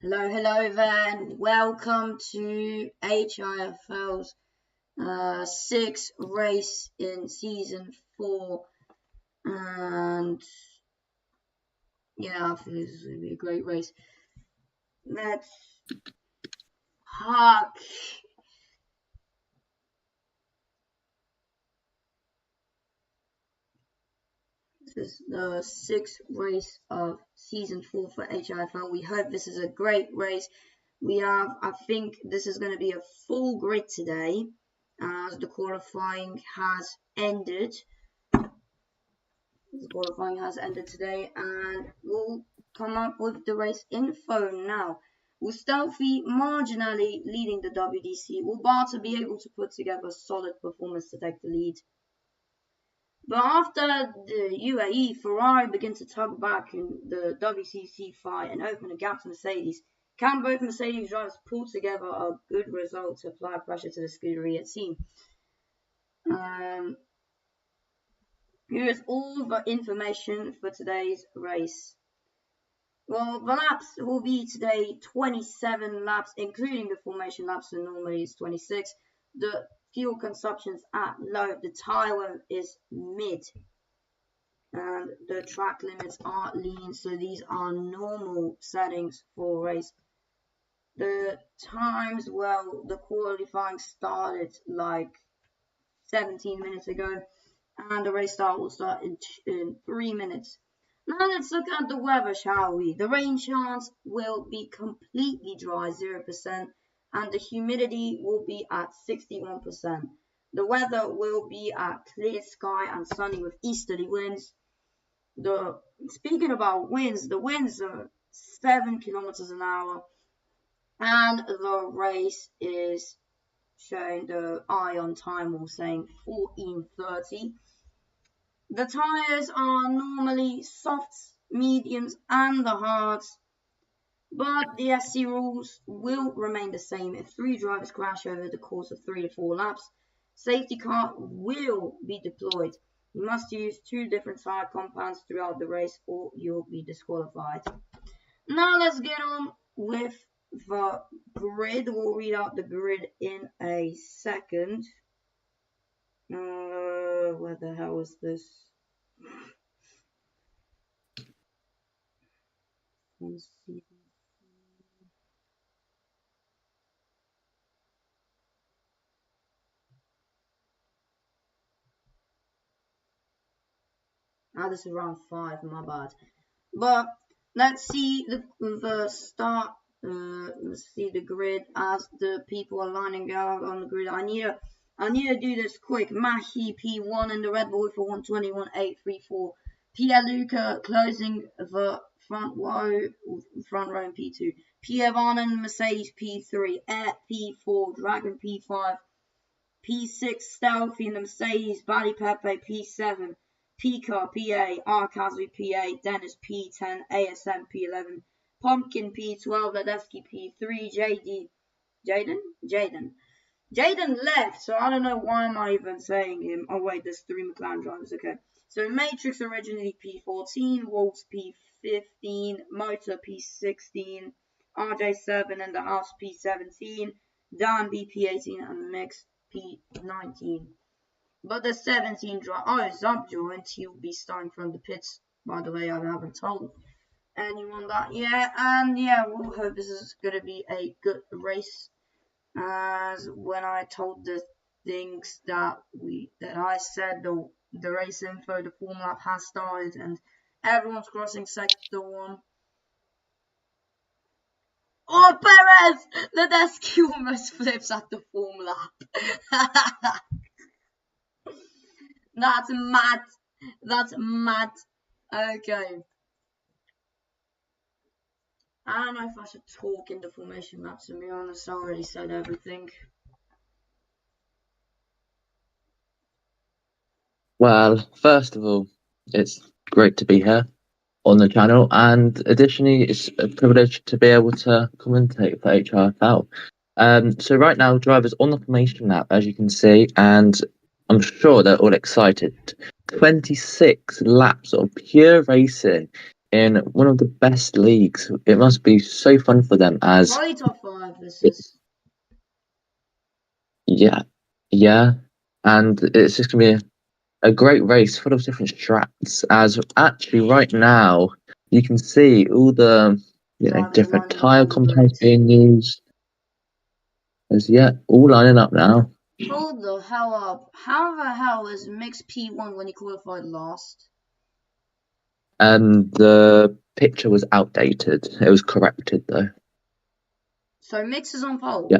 Hello there, and welcome to HIFL's sixth race in season 4. And yeah, I think this is going to be a great race. Let's hark. This is the sixth race of season 4 for HIFL. We hope this is a great race. I think this is going to be a full grid today, as the qualifying has ended. The qualifying has ended today, and we'll come up with the race info now. With Stealthy marginally leading the WDC, will Barter be able to put together a solid performance to take the lead? But after the UAE, Ferrari begin to tug back in the WCC fight and open a gap to Mercedes. Can both Mercedes drivers pull together a good result to apply pressure to the Scuderia team? Here is all the information for today's race. Well, the laps will be today 27 laps, including the formation laps, so normally it's 26. The fuel consumption's at low, the tyre is mid, and the track limits are lean, so these are normal settings for a race. The times, well, the qualifying started like 17 minutes ago, and the race start will start in 3 minutes. Now let's look at the weather, shall we? The rain chance will be completely dry, 0%, and the humidity will be at 61%. The weather will be at clear sky and sunny with easterly winds. Speaking about winds, the winds are 7 kilometers an hour, and the race is showing the eye on time will saying 14:30. The tyres are normally softs, mediums, and the hards, but the SC rules will remain the same. If 3 drivers crash over the course of 3 to 4 laps, safety car will be deployed. You must use 2 different tyre compounds throughout the race or you'll be disqualified. Now let's get on with the grid. We'll read out the grid in a second. Where the hell is this? Let's see. This is round 5, my bad. But let's see the start. Let's see the grid as the people are lining out on the grid. I need to do this quick. Mahi P1 in the Red Bull for 121.834. Pierre Luca closing the front row in P2. Pierre Varnen Mercedes P3. Air P4. Dragon P5. P6 Stealthy in the Mercedes. Bali Pepe P7. Pika PA. Arkazu P8. Dennis P10. ASM P11. Pumpkin P12. Ledesky P3. Jaden left, so I don't know why am I even saying him. Oh wait, there's 3 McLaren drivers, okay. So Matrix originally P14, Wolves P15, Motor P16, RJ7 and the House P17, Dan BP18 and the Mix P19. But the 17 driver, Zub joined, he'll be starting from the pits, by the way. I haven't told anyone that yet, and yeah, we'll hope this is going to be a good race. As when I told the things that I said, the race info, the form lap has started and everyone's crossing sector 1. Oh, Perez! Ledesky almost flips at the form lap. That's mad. That's mad. Okay. I don't know if I should talk in the formation maps, to be honest. I already said everything. Well, first of all, it's great to be here on the channel, and additionally, it's a privilege to be able to commentate for HIFL. So right now, drivers on the formation lap, as you can see, and I'm sure they're all excited. 26 laps of pure racing in one of the best leagues. It must be so fun for them as Probably top 5, this is. yeah, and it's just gonna be a great race full of different strats. As actually right now you can see all the Drivers different lining up tire on the grid. compounds being used. As all lining up now. Hold the hell up. How the hell is Mix P1 when he qualified last? The picture was outdated. It was corrected though. So Mix is on pole? Yeah.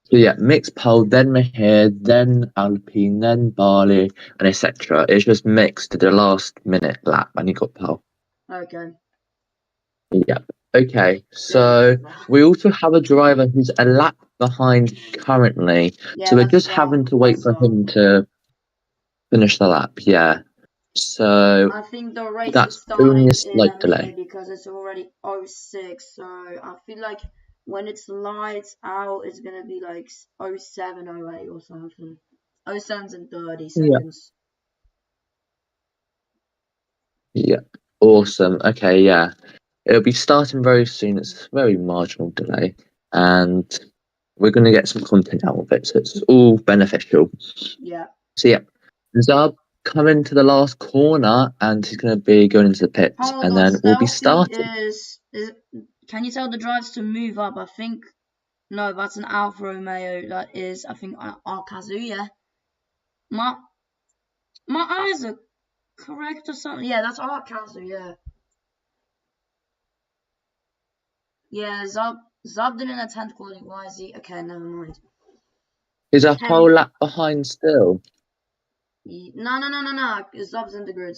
So mixed pole, then Mahir, then Alpine, then Barley, and etc. It's just mixed to the last minute lap and he got pole. Okay. Yeah. Okay. So we also have a driver who's a lap behind currently. Yeah, So we're just having to wait for him to finish the lap. Yeah. So I think the race that's is starting only a in slight a delay. minute because it's already 06. So I feel like when it's lights out, it's gonna be like 07, 08 or something. 07's in 30 seconds. Yeah. Awesome. Okay. Yeah. It'll be starting very soon. It's a very marginal delay, and we're going to get some content out of it, so it's all beneficial. Yeah. So Zab coming to the last corner, and he's going to be going into the pit, and then we'll be starting. Can you tell the drivers to move up? I think no, that's an Alfa Romeo. That is, I think, Arkazu. Yeah. My eyes are correct or something. Yeah, that's Arkazu. Yeah. Yeah, Zab didn't attend quality. Why is he? Okay, never mind. He's a whole lap behind still. No. Zab's in the grid.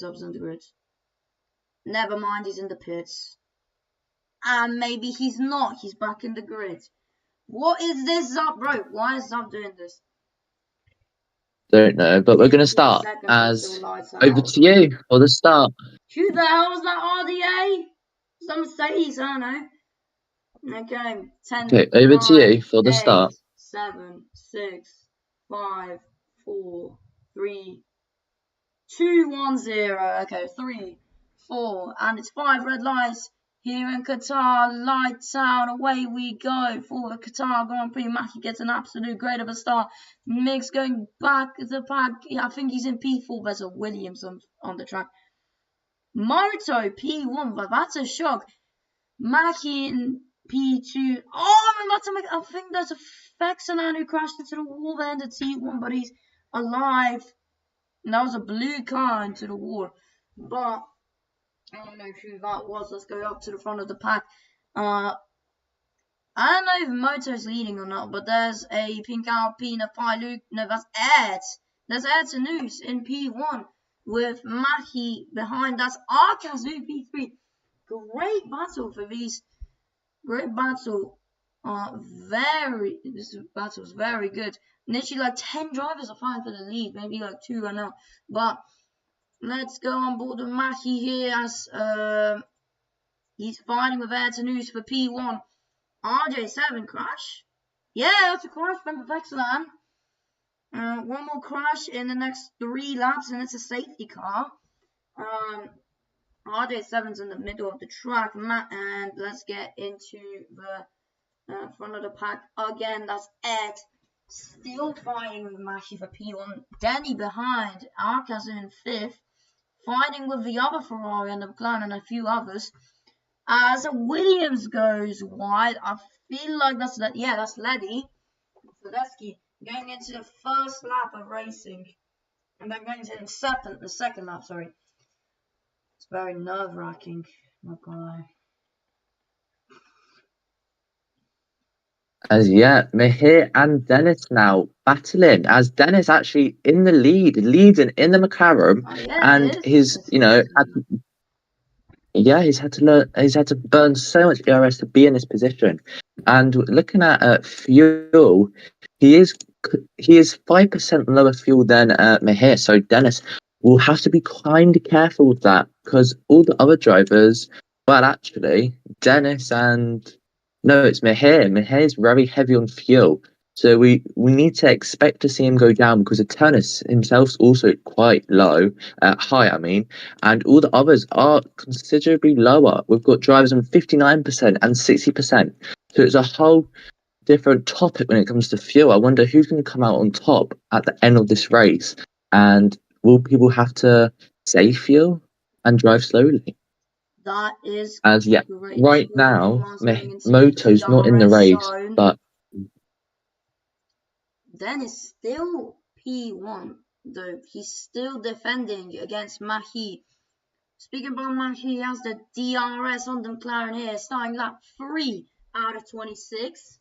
Never mind, he's in the pits. And maybe he's not. He's back in the grid. What is this, Zab, bro? Why is Zab doing this? Don't know, but we're going to start. As over to you for the start. Who the hell is that RDA? Some Mercedes, I don't know. Okay, 10. Okay, over to you for the start. 7, 6, 5, 4, 3, 2, 1, 0. Okay, 3, 4, and it's 5 red lights here in Qatar. Lights out, away we go for the Qatar Grand Prix. Mackie gets an absolute great of a start. Migs going back to the pack. I think he's in P4. There's a Williams on the track. Moto P1, but that's a shock. Mackie in P2. Oh, I think there's a Fexelan who crashed into the wall there in the T1, but he's alive. And that was a blue car into the wall. But I don't know who that was. Let's go up to the front of the pack. I don't know if Moto's leading or not, but there's a pink Alpine, a Pilot. No, that's Ed. There's Ed Sanus in P1 with Mackie behind. That's Arkazu P3. Great battle for these. Great battle. This battle's very good. Literally like 10 drivers are fighting for the lead. Maybe like 2 right now. But let's go on board with Mackie here as he's fighting with Ertanus for P1. RJ7 crash? Yeah, that's a crash from the Vexelan. One more crash in the next 3 laps, and it's a safety car. RJ7's in the middle of the track, and let's get into the front of the pack again. That's Ed. Still fighting with Mackie for P1. Denny behind. Arkazu in 5th. Fighting with the other Ferrari and the McLaren and a few others. As Williams goes wide, I feel like that's Leddy. Sadesky going into the first lap of racing. And then going to the second lap, sorry. It's very nerve-wracking, not gonna lie. As Mahir and Dennis now battling, as Dennis actually in the leading in the McLaren, and he's he's had to burn so much ERS to be in this position. And looking at fuel, he is 5% lower fuel than Mahir. So Dennis will have to be kind of careful with that because all the other drivers, well, actually, Dennis and no, it's Mahir. Mahir is very heavy on fuel. So we need to expect to see him go down because the tennis himself's also quite high, I mean, and all the others are considerably lower. We've got drivers on 59% and 60%. So it's a whole different topic when it comes to fuel. I wonder who's going to come out on top at the end of this race, and will people have to save fuel and drive slowly? That is As yeah, great. right So now, Romain's going into the Moto's not in the DRS race, zone. but Dennis still P1, though he's still defending against Mahi. Speaking about Mahi, he has the DRS on the McLaren here, starting lap 3 out of 26.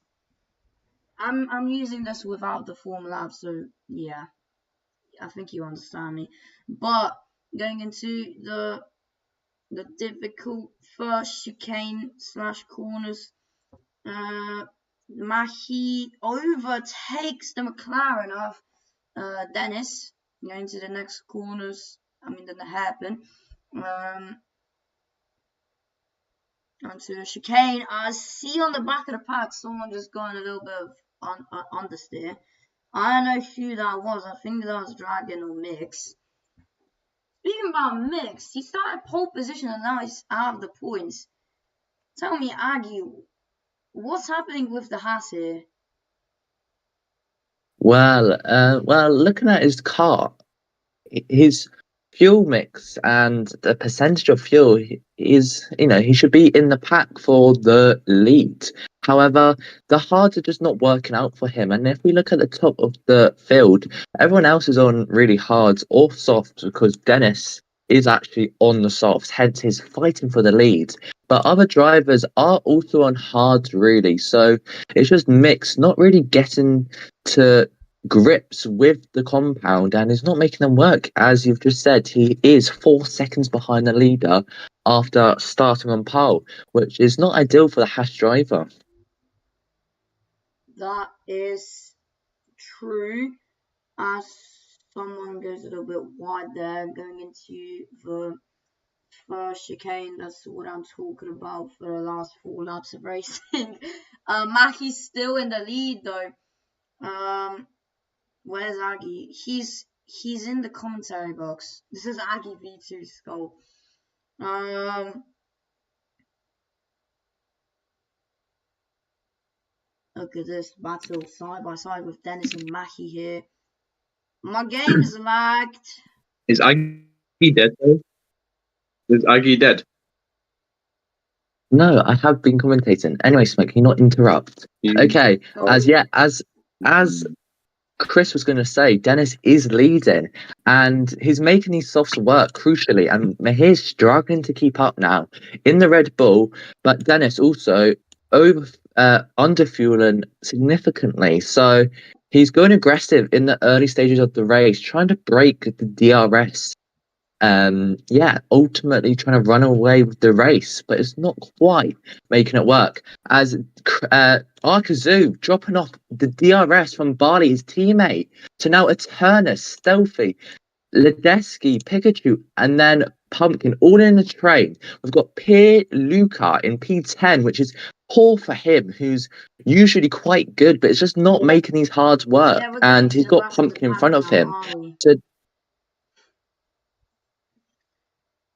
I'm using this without the form lab, so yeah, I think you understand me. But going into the difficult first chicane / corners, Mahi overtakes the McLaren of Dennis going to the next corners. I mean, the hairpin. Onto the chicane. I see on the back of the pack someone just going a little bit of understeer. I don't know who that was. I think that was Dragon or Mix. Speaking about Mix, he started pole position and now he's out of the points. Tell me, Aggie, what's happening with the Haas here? well, looking at his car, his fuel mix and the percentage of fuel is, he should be in the pack for the lead. However, the hards are just not working out for him. And if we look at the top of the field, everyone else is on really hards or softs because Dennis is actually on the softs, hence he's fighting for the lead. But other drivers are also on hards, really. So it's just mixed, not really getting to grips with the compound and is not making them work. As you've just said, he is 4 seconds behind the leader after starting on pole, which is not ideal for the Haas driver. That is true. As someone goes a little bit wide there, going into the first chicane. That's what I'm talking about for the last 4 laps of racing. Maki's still in the lead though. Where's Aggie? He's in the commentary box. This is Aggie V2 Skull. Look at this battle side by side with Dennis and Maki here. My game's lagged. Is Aggie dead though? Is Aggie dead? No, I have been commentating. Anyway, Smoke, can you not interrupt? Okay, as Chris was going to say, Dennis is leading and he's making these softs work crucially, and Mahir's struggling to keep up now in the Red Bull, but Dennis also underfueling significantly. So he's going aggressive in the early stages of the race, trying to break the DRS. Ultimately trying to run away with the race, but it's not quite making it work. As Arkazu dropping off the DRS from Barley, his teammate, to now Eterna, Stealthy, Ledeski, Pikachu, and then Pumpkin all in the train. We've got Pierre Luca in P10, which is poor for him, who's usually quite good, but it's just not making these hards work. And he's got Pumpkin in front of him. So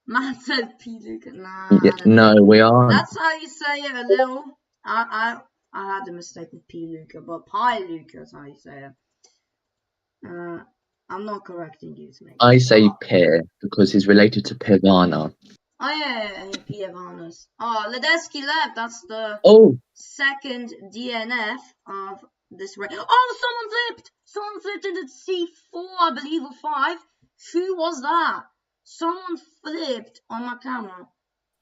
Matt said P. Luca. Nah, no, we aren't. That's how you say it a little. I had a mistake with P. Luca, but Pi Luca is how you say it. I'm not correcting you, Snake. I say Peer because he's related to Pivana. Oh yeah, Piavanas. Oh, Ledeski left. That's the second DNF of this race. Oh, someone flipped. Someone flipped into C4, I believe, or 5. Who was that? Someone flipped on my camera.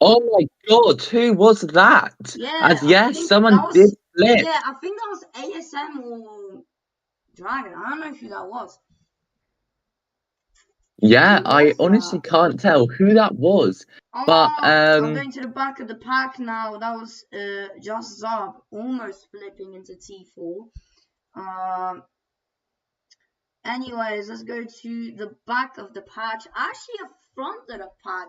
Oh my god, who was that? Yeah, someone did flip. Yeah, I think that was ASM or Dragon. I don't know who that was. Yeah, I honestly can't tell who that was. But I'm going to the back of the pack now. That was just Zab almost flipping into T4. Anyways, let's go to the back of the patch. Actually, a front of the pack.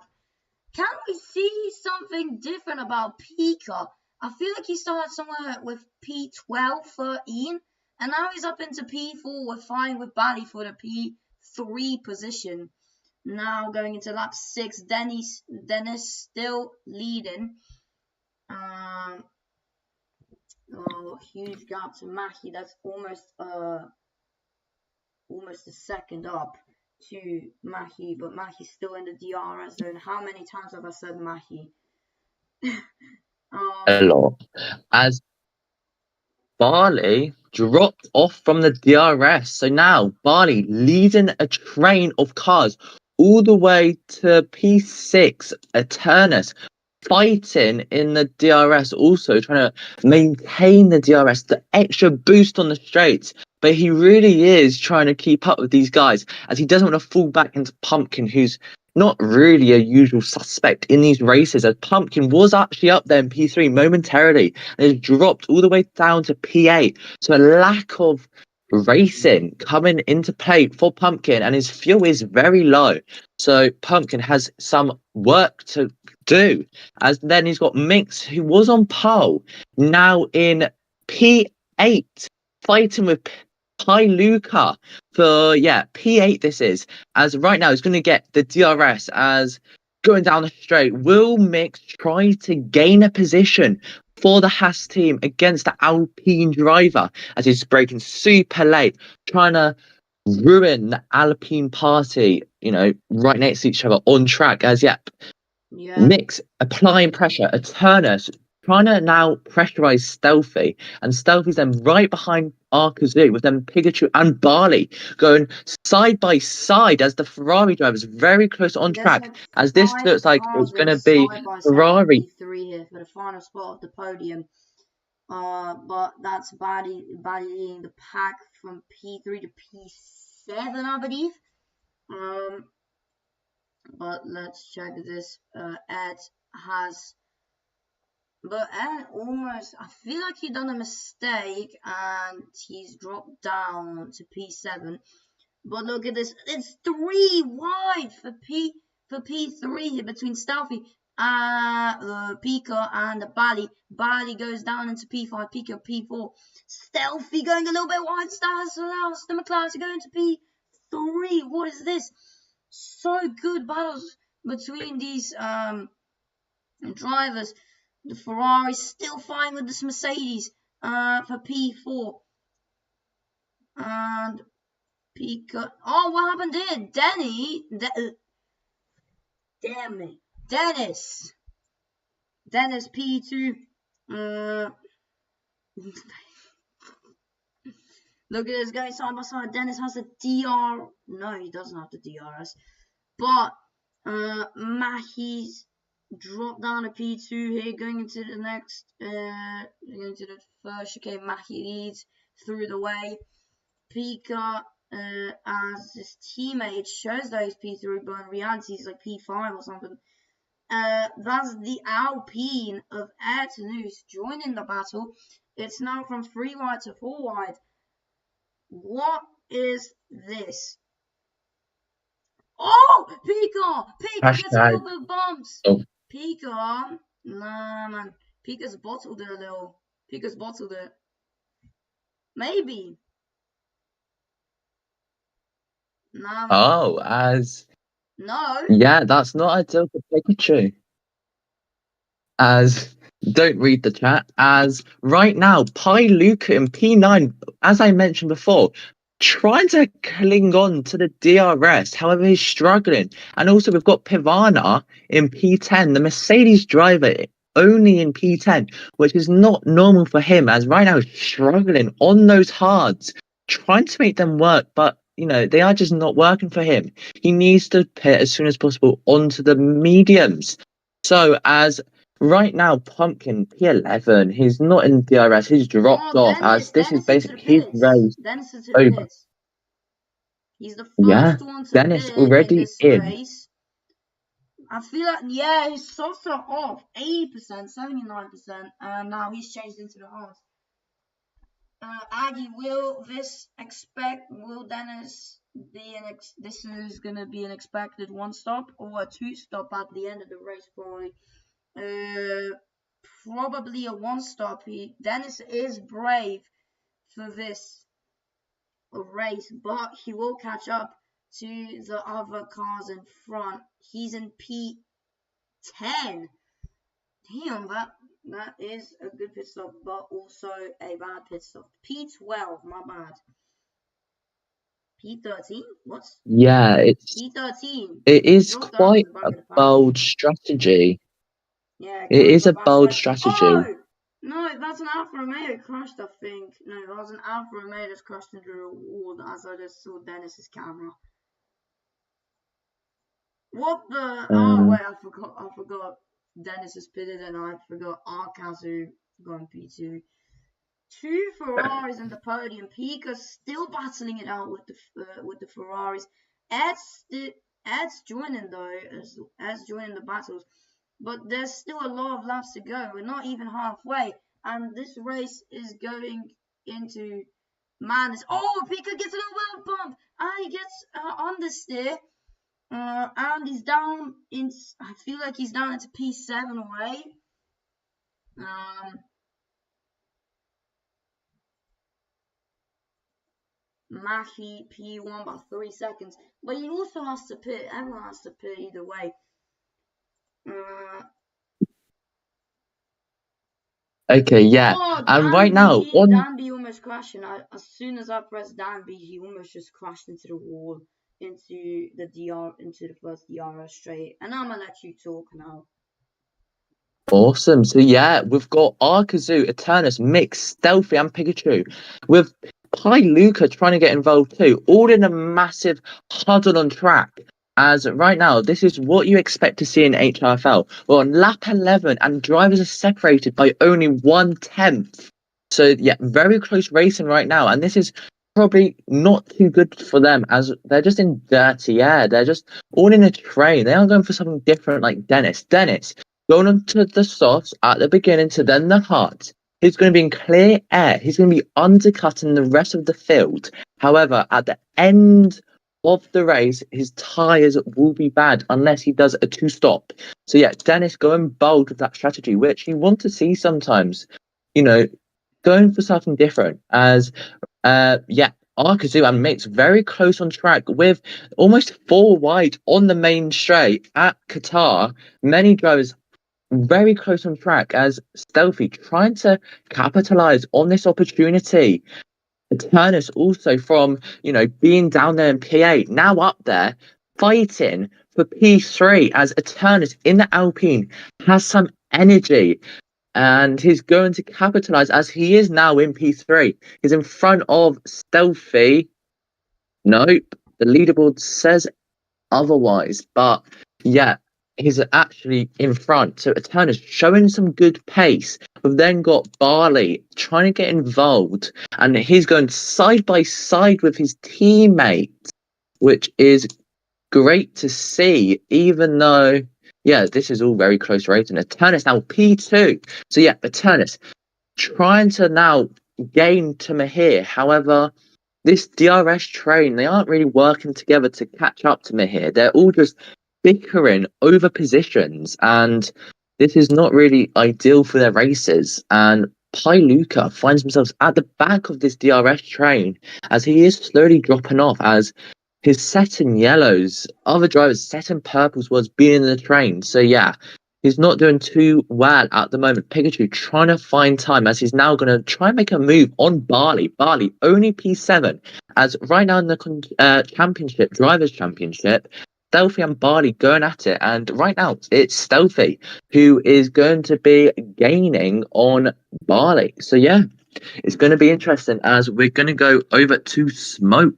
Can we see something different about Pika? I feel like he started somewhere with P12, 13. And now he's up into P4. We're fine with Bali for the P3 position. Now going into lap 6, Dennis still leading. Oh, huge gap to Mahi. That's almost a second up to Mahi, but Mahi's still in the DRS zone. How many times have I said Mahi? A lot. As Barley dropped off from the DRS. So now Barley leading a train of cars all the way to P6, Eternus, fighting in the DRS, also trying to maintain the DRS, the extra boost on the straights. But he really is trying to keep up with these guys, as he doesn't want to fall back into Pumpkin, who's not really a usual suspect in these races, as Pumpkin was actually up there in P3 momentarily and has dropped all the way down to P8. So a lack of racing coming into play for Pumpkin, and his fuel is very low. So Pumpkin has some work to do. As then he's got Minx, who was on pole, now in P8, fighting with Pi Luca for P8 this is, as right now he's going to get the DRS as going down the straight. Will Mix try to gain a position for the Haas team against the Alpine driver, as he's braking super late, trying to ruin the Alpine party, right next to each other on track, as Mix applying pressure, Eternus trying to now pressurize Stealthy, and Stealthy's then right behind Arcazoo, with them Pikachu and Barley going side by side as the Ferrari driver is very close on track, as this looks like it's going to be Ferrari P3 here for the final spot of the podium. But that's Barley leading the pack from P3 to P7, I believe. But let's check this. Ed almost, I feel like he done a mistake and he's dropped down to P7. But look at this, it's 3 wide for P3 here between Stealthy, Pika and Bali. Bali goes down into P5, Pika P4. Stealthy going a little bit wide. Stars allows the McLaren to go into P3. What is this? So good battles between these drivers. The Ferrari still fine with this Mercedes for P4. And Pika. Oh, what happened here? Damn me. Dennis P2. Look at this guy side by side. Dennis has the DR. No, he doesn't have the DRS. But Mahi's dropped down to P2 here, going into the next, going into the first chicane. Mahi leads through the way. Pika, as his teammate, shows that he's P3, but in reality he's like P5 or something. That's the Alpine of Ertanus joining the battle. It's now from 3 wide to 4 wide. What is this? Oh, Pika gets a couple of bumps. Oh. Pika, nah man, Pika's bottled it a little. Pika's bottled it. Maybe. Nah, man. Oh, as no. Yeah, that's not ideal for Pikachu. As don't read the chat. As right now, Pi Luca in P9, as I mentioned before, trying to cling on to the DRS. However, he's struggling. And also, we've got Pivana in P10, the Mercedes driver, only in P10, which is not normal for him, as right now he's struggling on those hards, trying to make them work, but they are just not working for him. He needs to pit as soon as possible onto the mediums. So as right now, Pumpkin P11, he's not in DRS, he's dropped off, as this is basically his race. Dennis is over. pits. He's the first one to Dennis pit already in this in. race. I feel like, his softs are off 80%, 79%, and now he's changed into the hards. Aggie, will Dennis be this is gonna be an expected 1-stop or a 2-stop at the end of the race, probably? Probably a 1-stop. Dennis is brave for this race, but he will catch up to the other cars in front. He's in P10. Damn, that is a good pit stop, but also a bad pit stop. P12, my bad. P13? What? Yeah, P13. it is Drop down to quite the back a of the pack. bold strategy. Yeah, It is to a the back bold right. strategy. Oh! No, that's an Alfa Romeo crashed, I think. No, that was an Alfa Romeo that's crashed into a wall as I just saw Dennis's camera. What the? Oh, wait, I forgot. Dennis is pitted and I forgot Arkazu going P2. 2 Ferraris in the podium. Pika's still battling it out with the Ferraris. Ed's joining though, as joining the battles. But there's still a lot of laps to go. We're not even halfway, and this race is going into madness. Oh, Pika gets a little bump, and he gets understeer. And he's down in. I feel like he's down into P7 away. Machi P1 by 3 seconds, but he also has to pit. Everyone has to pit either way. Okay, yeah. Oh, And right now, Danby almost crashed, and as soon as I pressed Danby, he almost just crashed into the wall, into the first DRS straight. And I'm gonna let you talk now. awesome. So yeah, we've got Arkazu, Eternus, Mix, Stealthy, and Pikachu. With Luca trying to get involved too, all in a massive huddle on track. As right now, this is what you expect to see in HIFL. We're on lap 11 and drivers are separated by only 1/10. So yeah, very close racing right now. And this is probably not too good for them as they're just in dirty air. They're just all in a train. They are going for something different like Dennis. Dennis going on to the softs at the beginning to then the hard. He's going to be in clear air. He's going to be undercutting the rest of the field. However, at the end of the race, his tyres will be bad unless he does a 2-stop. So yeah, Dennis going bold with that strategy, which you want to see sometimes. You know, going for something different. As Arkazu and Mix very close on track with almost 4 wide on the main straight at Qatar. Many drivers very close on track as Stealthy trying to capitalize on this opportunity. Eternus also from being down there in P8 now up there fighting for P3 as Eternus in the Alpine has some energy and he's going to capitalize as he is now in P3. He's in front of Stealthy. Nope, the leaderboard says otherwise, but yeah, he's actually in front. So Eternus showing some good pace. We've then got Barley trying to get involved, and he's going side by side with his teammates, which is great to see, even though, yeah, this is all very close racing. Eternus now P2. So yeah, Eternus trying to now gain to Mahir. However, this DRS train, they aren't really working together to catch up to Mahir. They're all just bickering over positions, and this is not really ideal for their races. And Luca finds himself at the back of this DRS train as he is slowly dropping off as his set in yellows, other drivers set in purples was being in the train. So yeah, he's not doing too well at the moment. Pikachu trying to find time as he's now going to try and make a move on Barley. Barley only P7 as right now in the championship, drivers championship, Stealthy and Barley going at it. And right now it's Stealthy who is going to be gaining on Barley. So yeah, it's going to be interesting as we're going to go over to Smoke.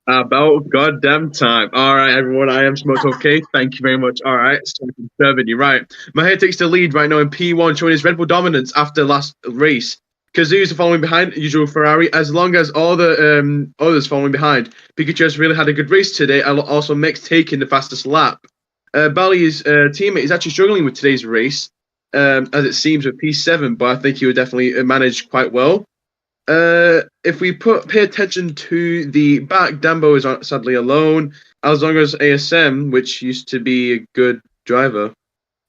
About goddamn time. All right, everyone. I am Smoke. Okay, thank you very much. All right, so serving you right. Mahir takes the lead right now in P1, showing his Red Bull dominance after last race. Kazu's following behind, usual Ferrari, as long as all the others following behind. Pikachu has really had a good race today. Also, Mix taking the fastest lap. Bali's teammate is actually struggling with today's race, as it seems with P7, but I think he will definitely manage quite well. If we pay attention to the back, Dambo is sadly alone. As long as ASM, which used to be a good driver,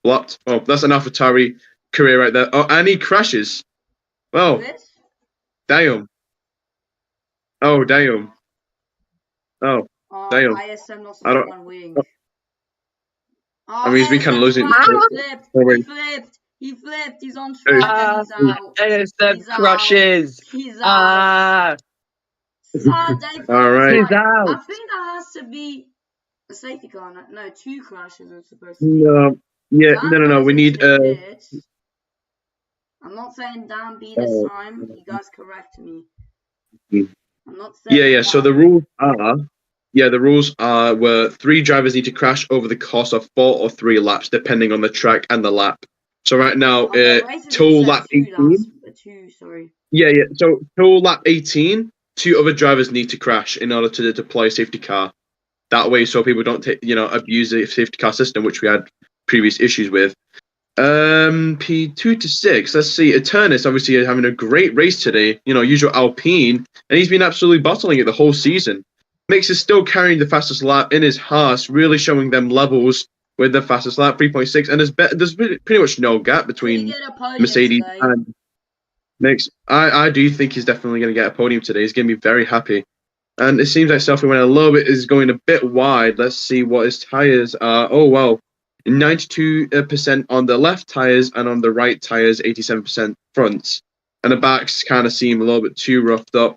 blocked. Oh, that's an AlphaTauri career right there. Oh, and he crashes. Well, Damn. Oh, damn. Oh, damn. ISM lost I his don't. one wing. I mean, he's been kind of losing. He flipped. Oh, wait. He flipped. He flipped. He's on track and he's out. ASM He's crushes. He's out. Dave All right. He's out. I think that has to be a safety car. No, 2 crashes are supposed to be. No. Yeah. No. We need. I'm not saying Dan B this time. You guys correct me. I'm not saying. Yeah. So the rules are. Yeah, the rules are where 3 drivers need to crash over the course of 4 or 3 laps, depending on the track and the lap. So right now, till lap 18. 2, sorry. Yeah. So till lap 18, 2 other drivers need to crash in order to deploy a safety car. That way, so people don't abuse the safety car system, which we had previous issues with. P2 to 6. Let's see. Eternus obviously is having a great race today. Usual Alpine, and he's been absolutely bottling it the whole season. Mix is still carrying the fastest lap in his Haas, really showing them levels with the fastest lap, 3.6, and there's pretty much no gap between Mercedes and Mix. I do think he's definitely going to get a podium today. He's going to be very happy. And it seems like Selfie went a little bit, is going a bit wide. Let's see what his tires are. Oh, well, 92% on the left tires, and on the right tires, 87% fronts. And the backs kind of seem a little bit too roughed up.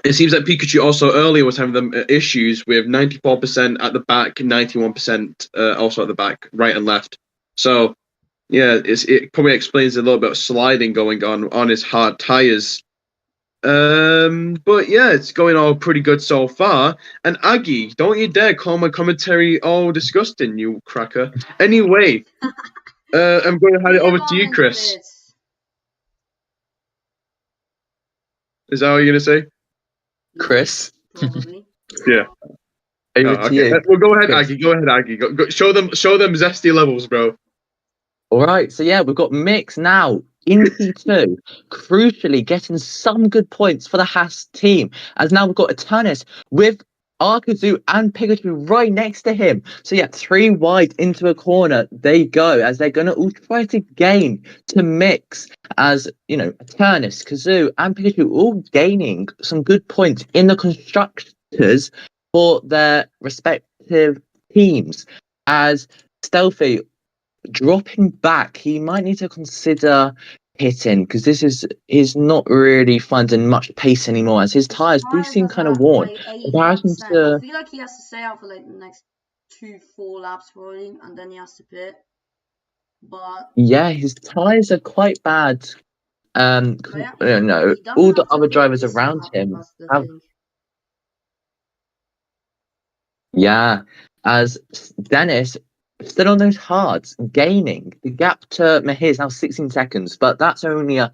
It seems like Pikachu also earlier was having them issues with 94% at the back, 91% also at the back, right and left. So, yeah, it probably explains a little bit of sliding going on his hard tires. But yeah, it's going all pretty good so far. And Aggie, don't you dare call my commentary all disgusting, you cracker. Anyway, I'm going to hand it over to you, Chris. Is that what you're going to say? Chris? Probably. Yeah. Over to you. Well, go ahead, Chris. Aggie. Go ahead, Aggie. Go, show them zesty levels, bro. All right, so yeah, we've got Mix now in P2, crucially getting some good points for the Haas team, as now we've got Eternus with Arkazu and Pikachu right next to him. So yeah, 3 wide into a corner they go, as they're going to all try to gain to Mix, as, Eternus, Kazoo and Pikachu all gaining some good points in the constructors for their respective teams, as Stealthy dropping back, he might need to consider hitting, because he's not really finding much pace anymore, as his tires do seem kind of worn. I feel like he has to stay out for the next 2-4 laps probably, and then he has to pit. But yeah, his tires are quite bad. All the other drivers around him have. Yeah, as Dennis still on those hards, gaining. The gap to Mahir is now 16 seconds, but that's only a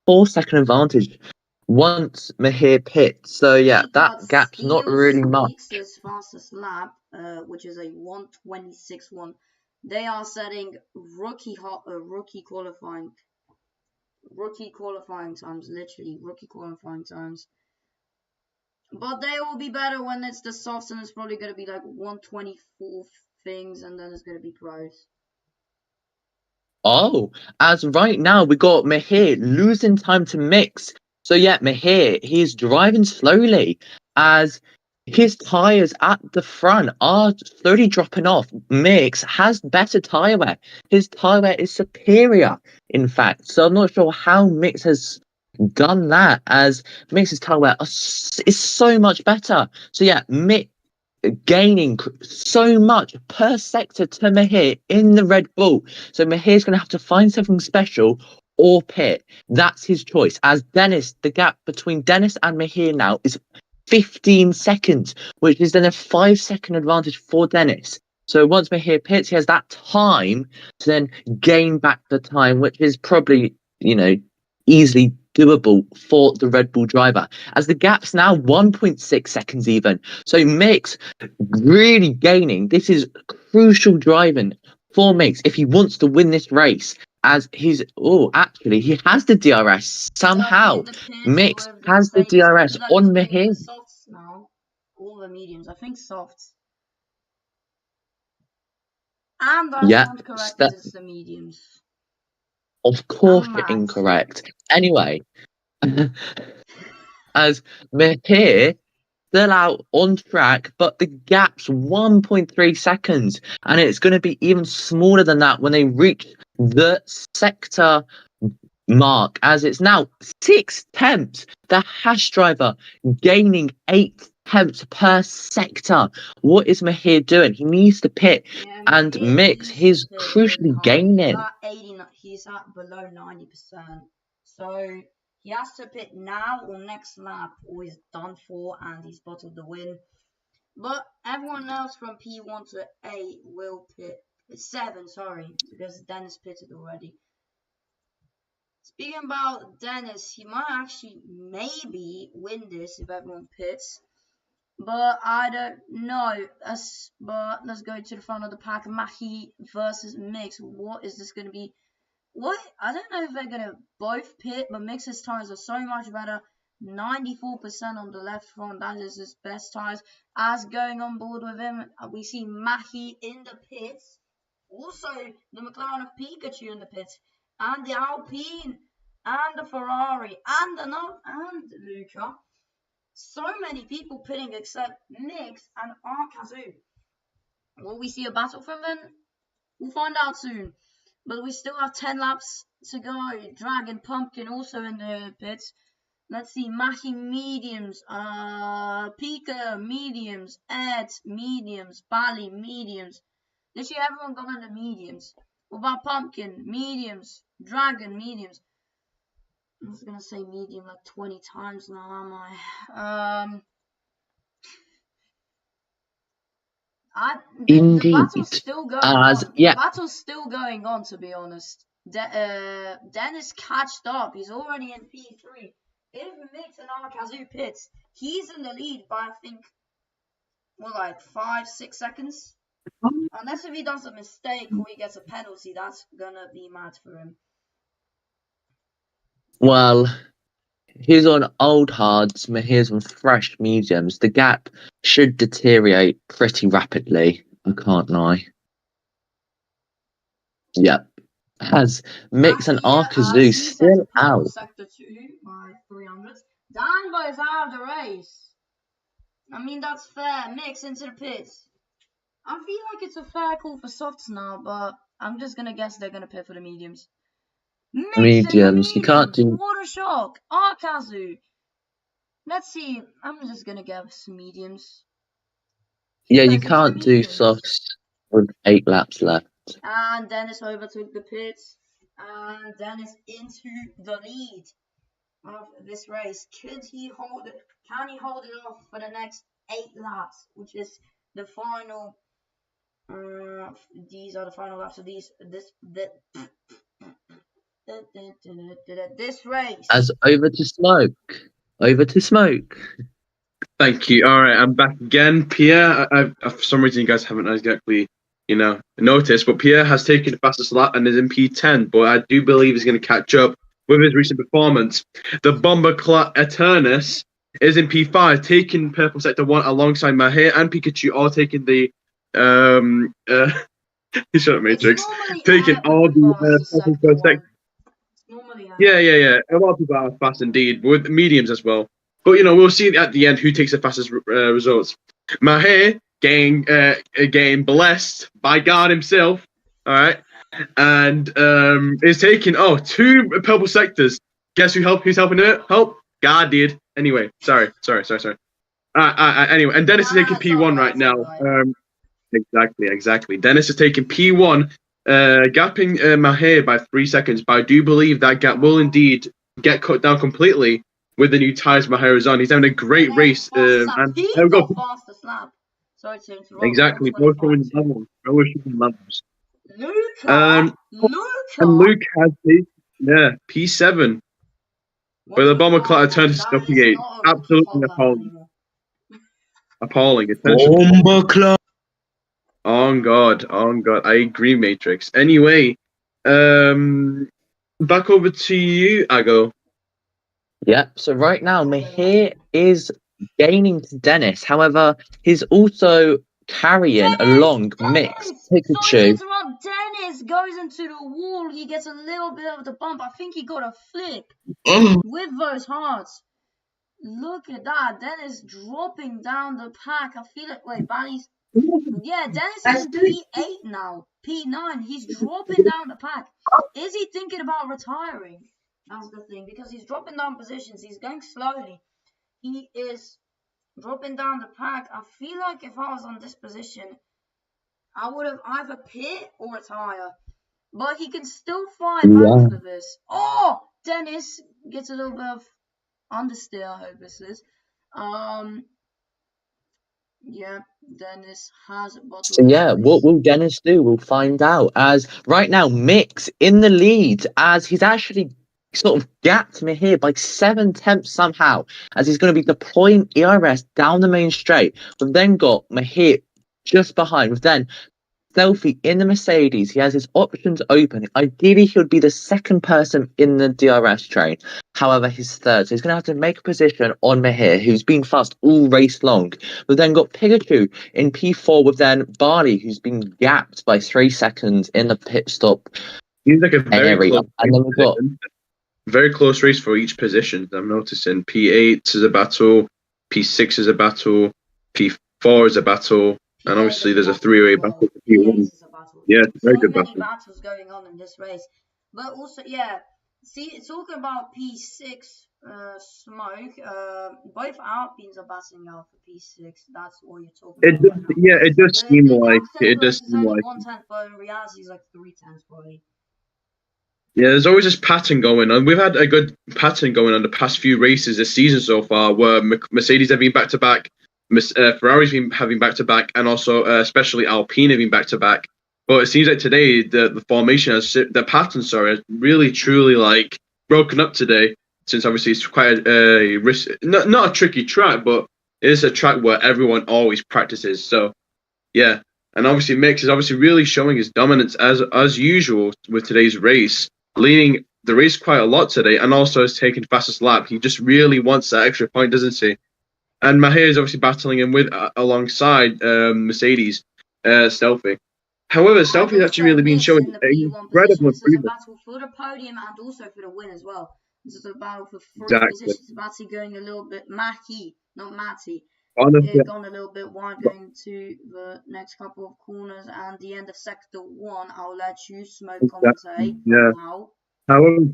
4-second advantage once Mahir pits. So yeah, that gap's not really much. His fastest lap, which is a 1:26.1. They are setting rookie qualifying times, literally rookie qualifying times. But they will be better when it's the softs, and it's probably going to be like 1:24 things, and then it's going to be pros. Oh, as right now we got Mahir losing time to Mix. So yeah, Mahir, he's driving slowly, as his tires at the front are slowly dropping off. Mix has better tire wear. His tire wear is superior, in fact. So I'm not sure how Mix has done that, as Mix's tire wear is so much better. So yeah, Mix gaining so much per sector to Mahir in the Red Bull. So Mahir's going to have to find something special or pit. That's his choice. As Dennis, the gap between Dennis and Mahir now is 15 seconds, which is then a 5-second advantage for Dennis. So once Mahir pits, he has that time to then gain back the time, which is probably, easily doable for the Red Bull driver, as the gap's now 1.6 seconds even. So Mix really gaining. This is crucial driving for Mix if he wants to win this race, as he has the DRS somehow. Mix has the DRS on Mahir. Softs now, all the mediums. I think softs. And I stand corrected, it's the mediums. Of course, I'm you're mad. incorrect. Anyway, as Mahir still out on track, but the gap's 1.3 seconds, and it's going to be even smaller than that when they reach the sector mark, as it's now 6 tenths. The hash driver gaining 8 tenths per sector. What is Mahir doing? He needs to pit, Yeah, and Mahir Mix, needs he's to pit crucially quick. He's gaining. at 89. He's at below 90%. So he has to pit now or next lap, or he's done for and he's bottled the win. But everyone else from P1 to 8 will pit. 7, sorry, because Dennis pitted already. Speaking about Dennis, he might actually maybe win this if everyone pits. But I don't know. But let's go to the front of the pack. Mahi versus Mix. What is this going to be? What? I don't know if they're going to both pit, but Mix's tires are so much better. 94% on the left front. That is his best tires. As going on board with him, we see Mahi in the pits. Also, the McLaren of Pikachu in the pits. And the Alpine. And the Ferrari. And Luca. So many people pitting except Mix and Arkazu. Will we see a battle from them? We'll find out soon. But we still have 10 laps to go. Dragon Pumpkin also in the pits. Let's see. Mahi mediums. Pika mediums. Ed mediums. Bali mediums. Literally everyone got into mediums. What about Pumpkin? Mediums. Dragon mediums. I was going to say medium like 20 times now, am I? The battle's still going on. The battle's still going on, to be honest. Dennis catched up. He's already in P3. If Mix and Arkazu pits, he's in the lead by, I think, like 5-6 seconds. Unless if he does a mistake or he gets a penalty, that's gonna be mad for him. Well, he's on old hards, Mahir's on fresh mediums. The gap should deteriorate pretty rapidly, I can't lie. Yep. As Mix and Arkazu still out. Sector 2 by 300. Danbo is out of the race. I mean, that's fair. Mix into the pits. I feel like it's a fair call for softs now, but I'm just gonna guess they're gonna pit for the mediums. Mediums. You can't do. What a shock. Arkazu. Let's see. I'm just gonna guess mediums. Yeah, you can't do softs with 8 laps left. And Dennis overtook the pits. And Dennis into the lead of this race. Could he hold it? Can he hold it off for the next 8 laps, which is the final? These are the final laps of this race. As over to smoke. Thank you. All right, I'm back again. Pierre, for some reason you guys haven't exactly, noticed, but Pierre has taken the fastest lap and is in P10, but I do believe he's going to catch up with his recent performance. The Bomber Eternus is in P5, taking Purple Sector 1 alongside Mahir and Pikachu, all taking the shut up, Matrix. Taking all the Purple Sector. Yeah. A lot of people are fast indeed, with mediums as well. But we'll see at the end who takes the fastest results. Mahir getting blessed by God himself. All right, and is taking 2 purple sectors. Guess who's helping it? Help! God did. Anyway, sorry. Anyway, and Dennis is taking P1 right now. Exactly. Dennis is taking P1, gapping Mahir by 3 seconds. But I do believe that gap will indeed get cut down completely with the new tires Mahir is on. He's having a great race. And there we go. Fastest lap. Sorry to interrupt. Exactly. Both showing levels. Luca. And Luke has P7. Where the Bomber turned to P8. Absolutely appalling. Bomber. On God. I agree, Matrix. Anyway, back over to you, Ago. Yeah, so right now Mahir is gaining to Dennis. However, he's also carrying along Mix, Sorry to Pikachu. interrupt. Dennis goes into the wall. He gets a little bit of the bump. I think he got a flick with those hearts. Look at that. Dennis dropping down the pack. I feel it. Wait, Bally's. Yeah, Dennis is in P8 now. P9. He's dropping down the pack. Is he thinking about retiring? That's the thing. Because he's dropping down positions. He's going slowly. He is dropping down the pack. I feel like if I was on this position, I would have either pit or retire. But he can still fight back for this. Oh! Dennis gets a little bit of understeer, I hope this is. Yeah, Dennis has a bottle. So yeah, what will Dennis do? We'll find out. As right now, Mix in the lead, as he's actually sort of gapped me here by 7/10 somehow, as he's going to be deploying ERS down the main straight. We've then got Mahir just behind. We've then Selfie in the Mercedes. He has his options open. Ideally, he would be the second person in the DRS train. However, he's third. So he's going to have to make a position on Mahir, who's been fast all race long. We've then got Pikachu in P4 with then Barley, who's been gapped by 3 seconds in the pit stop. He's like a very area. close And then we've got very close race for each position. I'm noticing P8 is a battle, P6 is a battle, P4 is a battle. And obviously, there's a three-way battle. Yeah, it's a very good battle. Battles going on in this race, but also, yeah. See, talking about P6 smoke. Both Alpines are battling out for P6. That's what you're talking about. It does seem like it does seem like 1/10, but in reality, it's like 3/10 probably. Yeah, there's always this pattern going on. We've had a good pattern going on the past few races this season so far, where Mercedes have been back to back. Ferrari's been having back-to-back, and also especially Alpine having back-to-back. But it seems like today the formation the pattern, has really truly like broken up today. Since obviously it's quite a risk, not a tricky track, but it is a track where everyone always practices. So yeah, and obviously Mix is obviously really showing his dominance as usual with today's race, leading the race quite a lot today, and also has taken fastest lap. He just really wants that extra point, doesn't he? And Mahir is obviously battling him with alongside Mercedes, Stealthy. However, Stealthy has actually really been showing incredible improvement. This is a battle for the podium and also for the win as well. This is a battle for 3 positions. Matty going a little bit not Matty. Honestly, gone a little bit wide going to the next couple of corners and the end of sector 1. I'll let you smoke commentate. Yeah. Now. However,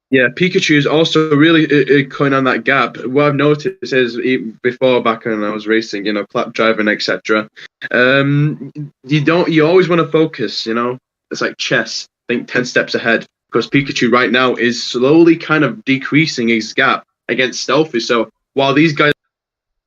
yeah, Pikachu is also really going on that gap. What I've noticed is before, back when I was racing, clap driving, etc. You always want to focus. It's like chess. Think 10 steps ahead, because Pikachu right now is slowly kind of decreasing his gap against Stealthy. So while these guys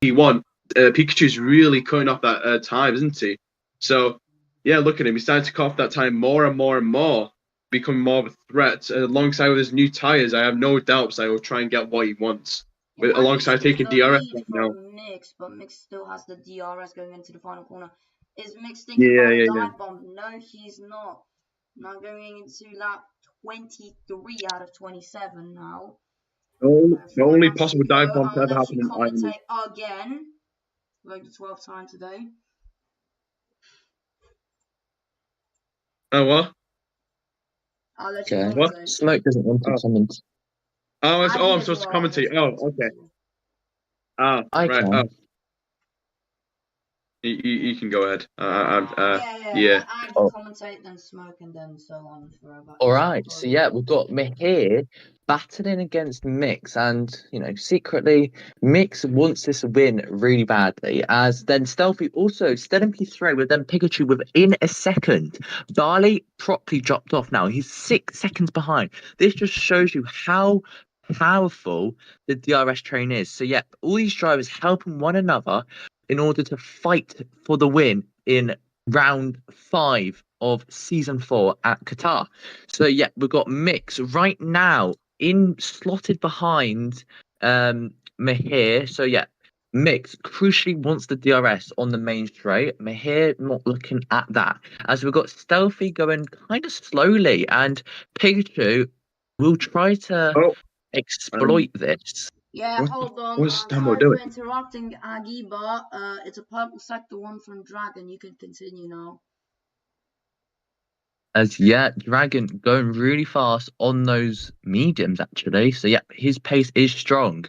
P1, Pikachu's really cutting off that time, isn't he? So yeah, look at him. He's starting to cut off that time more and more and more, becoming more of a threat. Alongside with his new tires, I have no doubts that he will try and get what he wants. Alongside taking DRS right now. Mix, but Mix still has the DRS going into the final corner. Is Mix thinking about a dive bomb? No, he's not. Now going into lap 23 out of 27 now. The only possible dive bomb to ever happen in Ireland. Again, like the 12th time today. Oh, what? I'll let you what? Smoke doesn't want to comment. I'm supposed to commentate. Oh, okay. I right. can. You can go ahead. Yeah. I can commentate, then smoke, and then so on forever. All right. So yeah, we've got Mahir battling against Mix, and secretly Mix wants this win really badly. As then Stealthy also still in P3 with then Pikachu within a second. Barley properly dropped off now. He's 6 seconds behind. This just shows you how powerful the DRS train is. So yeah, all these drivers helping one another in order to fight for the win in round 5 of season 4 at Qatar. So yeah, we've got Mix right now slotted behind Mahir. So yeah, Mix crucially wants the DRS on the main straight. Mahir not looking at that, as we've got Stealthy going kind of slowly, and Pikachu will try to exploit this. Yeah, What- hold on. what's I'm Dambo sorry doing? for interrupting, Aggie, but it's a purple sector one from Dragon. You can continue now. As yeah, Dragon going really fast on those mediums actually. So yeah, his pace is strong.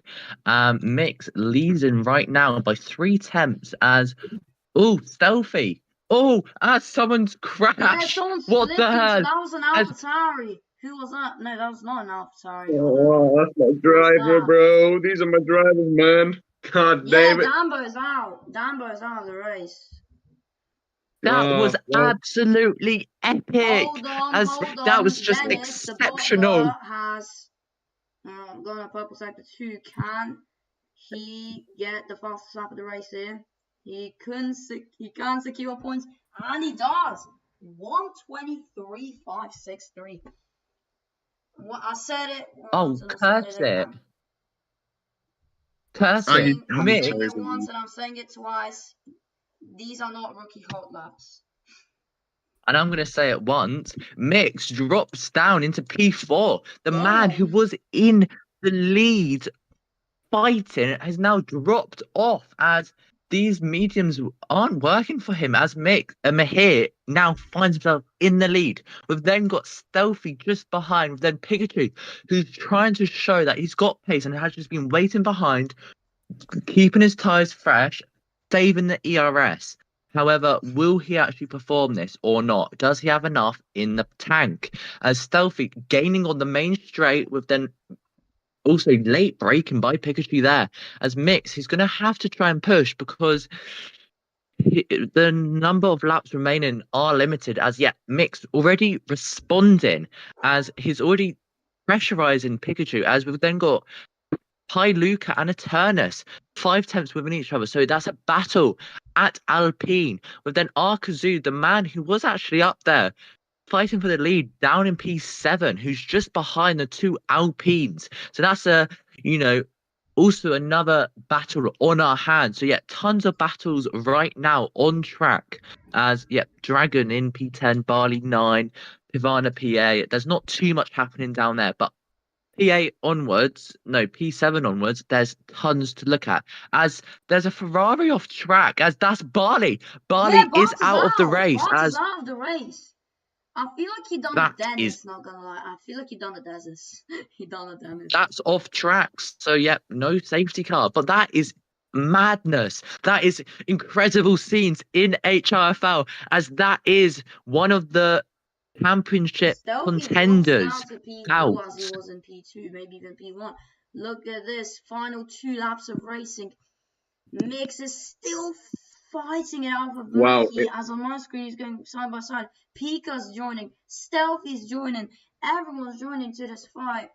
Mix leads in right now by 3 tenths as stealthy. As someone's Yeah, crashed. someone What flipped the into hell? that was an As AlphaTauri. Who was that? No, that was not an AlphaTauri. Oh, that's my driver, that? bro. These are my drivers, man. God Yeah, damn it. Dambo's out. Dambo's out of the race. that was Well, absolutely epic. As Hold that on. was just Dennis, the exceptional. butler, has gone on purple sector 2. Can he get the fastest lap of the race here? He can secure points, and he does. 1:23.563. What I said it once, and I'm saying Curse it it. again. Curse I it. need I'm Mick. saying it once, and I'm saying it twice. These are not rookie hot laps. And I'm going to say it once, Mix drops down into P4. The man who was in the lead fighting has now dropped off as these mediums aren't working for him as Mahir now finds himself in the lead. We've then got Stealthy just behind. We've then Pikachu, who's trying to show that he's got pace and has just been waiting behind, keeping his tyres fresh, saving the ERS. However, will he actually perform this or not? Does he have enough in the tank? As Stealthy gaining on the main straight with then also late braking by Pikachu there. As Mix, he's going to have to try and push because the number of laps remaining are limited. As yet, Mix already responding as he's already pressurizing Pikachu. As we've then got Luca and Eternus, 5 tenths within each other. So that's a battle at Alpine. With then Arkazu, the man who was actually up there fighting for the lead down in P7, who's just behind the two Alpines. So that's also another battle on our hands. So yeah, tons of battles right now on track. As Dragon in P10, Barley 9, Pivana PA. There's not too much happening down there, but P7 onwards, there's tons to look at. As there's a Ferrari off track, as that's Barley. Barley is out of the race. Bart's out of the race. I feel like he done That a Dennis, is- not gonna lie. I feel like he done a Dennis. He done a Dennis. That's off tracks. So no safety car. But that is madness. That is incredible scenes in HIFL, as that is one of the championship contenders Stealthy drops down to P2 out. as he was in P2, maybe even P1. Look at this. Final 2 laps of racing. Mix is still fighting it out for wow. Buki as on my screen is going side by side. Pika's joining. Stealthy's joining. Everyone's joining to this fight.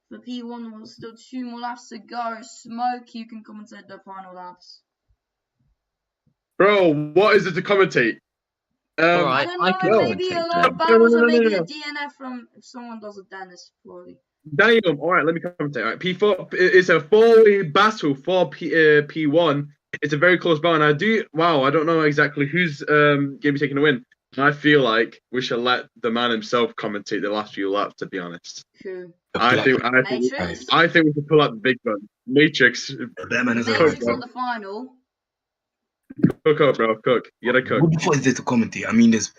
For P1, there's still 2 more laps to go. Smoke, you can commentate the final laps. Bro, what is it to commentate? All right, I don't know, maybe a lot of barrels or maybe a DNF from if someone does a Dennis, probably. Damn, all right, let me commentate. All right, P4, it's a 4-way battle for P1. It's a very close battle, and I don't know exactly who's going to be taking the win. I feel like we should let the man himself commentate the last few laps, to be honest. Who? I think we should pull out the big gun. Matrix. Matrix on the final. Cook up, bro. Cook. You gotta cook. What the fuck is there to commentate? I mean, there's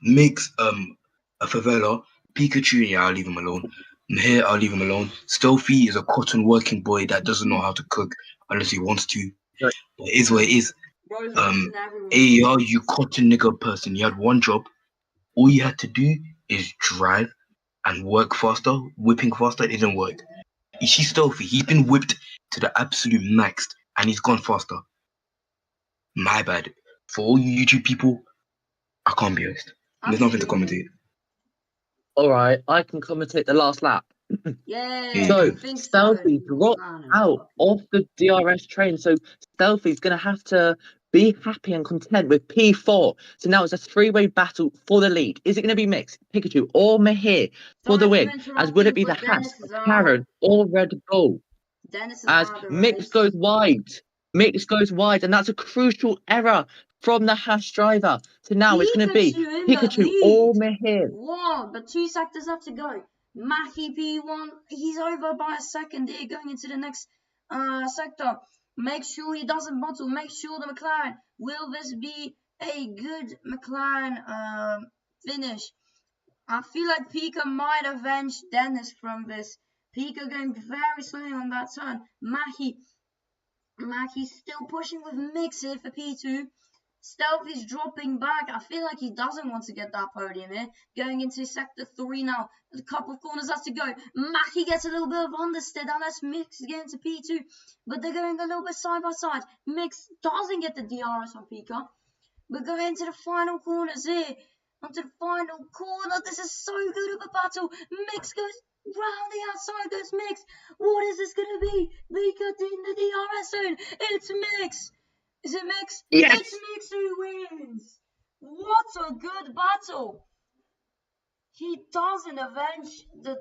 Mix, a Favela, Pikachu, yeah, I'll leave him alone. Here, I'll leave him alone. Stealthy is a cotton working boy that doesn't know how to cook unless he wants to. Right. But it is what it is. AER, you cotton nigger person, you had one job. All you had to do is drive and work faster. Whipping faster, it didn't work. You see Stealthy, he's been whipped to the absolute max and he's gone faster. My bad. For all you YouTube people, I can't be honest. There's nothing to commentate. All right, I can commentate the last lap. Yeah. So Stealthy dropped out of the DRS train. So Stealthy's going to have to be happy and content with P4. So now it's a 3-way battle for the lead. Is it going to be Mix, Pikachu, or Mahir for the win? As would it be the Haas, Karen, or Red Bull? As Mix goes wide. Mix goes wide, and that's a crucial error from the Haas driver. So now it's going to be Pikachu or Mahir. Whoa, but 2 sectors have to go. Mackie P1, he's over by a second here going into the next sector. Make sure he doesn't bottle. Make sure the McLaren. Will this be a good McLaren finish? I feel like Pika might avenge Dennis from this. Pika going very slowly on that turn. Mackey's still pushing with Mix here for P2. Stealthy's dropping back. I feel like he doesn't want to get that podium here. Going into sector 3 now. There's a couple of corners has to go. Mackey gets a little bit of understeer unless Mix gets into P2. But they're going a little bit side by side. Mix doesn't get the DRS on Pika. We're going into the final corners here. Onto the final corner. This is so good of a battle. Mix goes round the outside. Goes Mix. What is this going to be? Pika in the DRS zone. It's Mix. Is it Mix? Yes. It's Mix who wins. What a good battle. He doesn't avenge the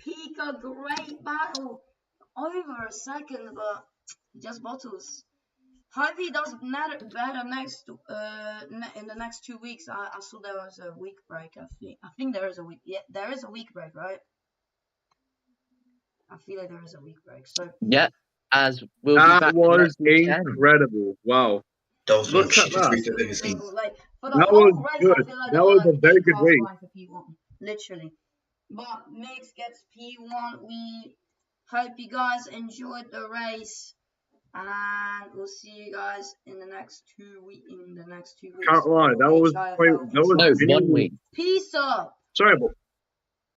Pika. Great battle. Over a second, but he just bottles. Hope he does better next in the next 2 weeks. I saw there was a week break. I think there is a week. Yeah, there is a week break, right? I feel like there is a week break. So yeah, as we'll be That back was next weekend. incredible. Wow. That was one Look at shittiest that. race I've ever seen. like for the That whole was race, good. I feel like That was a very good race. For P1, literally. But Mix gets P1. We hope you guys enjoyed the race. And we'll see you guys in the next 2 weeks. Can't lie, that was quite. That was No, 1 week. Peace up. Sorry, but